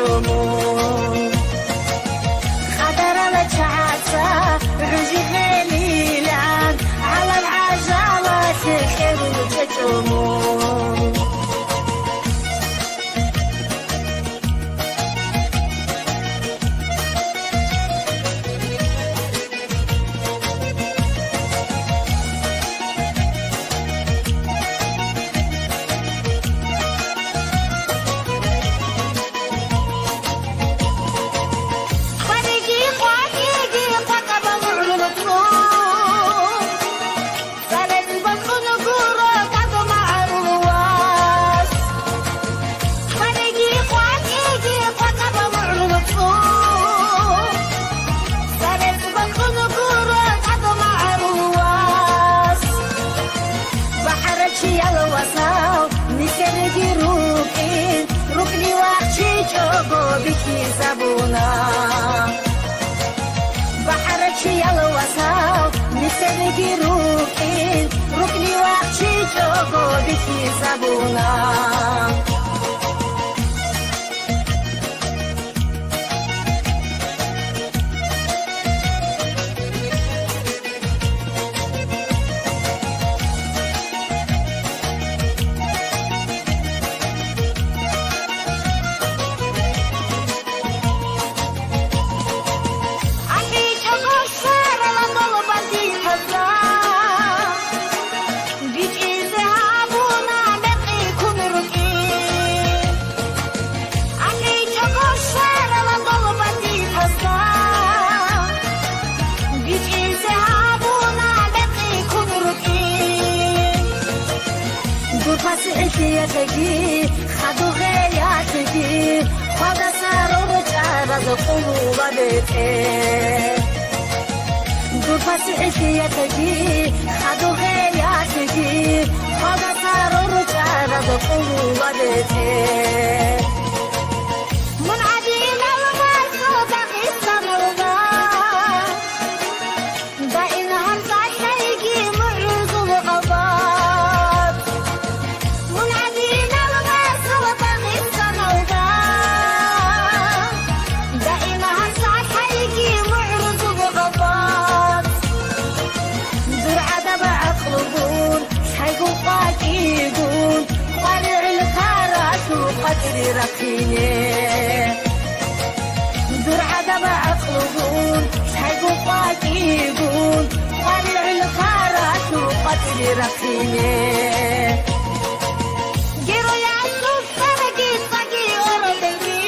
جتومون خدر لجعتا رجي خليلان على العجلات خير جتومون بكي زبونا بحرك يلا وساو نسنجي روحين ركني وحشي جوجو بكي زبونا يا تجي خدو غيا تجي خدا سارو جارز قلوب بيتي دور فاسعتي يا تجي خدو غيا تجي خدا سارو جارز قلوب بيتي من عديم المرسو تقيس مرضى دائن همزة حيجي معرض الغضب يقول طالع الخارات وقدري رقيني دور عدم عقلون حيقول طاقي يقول طالع الخارات وقدري رقيني جيرو يا عزوز سرقي طاقي أردني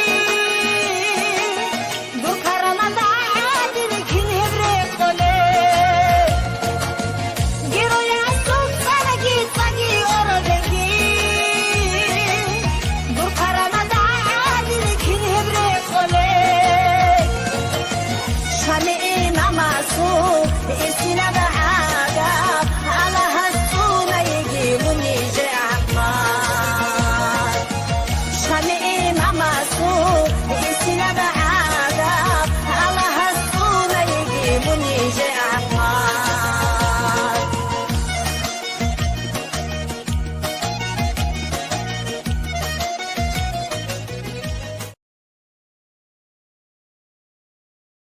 دور كرمضة عادل كن هبريق قولي جيرو يا عزوز سرقي طاقي أردني دور كرمضة عادل كن هبريق قولي شامئي نماسو إسنا بعادا على هالسونا يجيبوني جعفار شامئي نماسو إسنا بعادا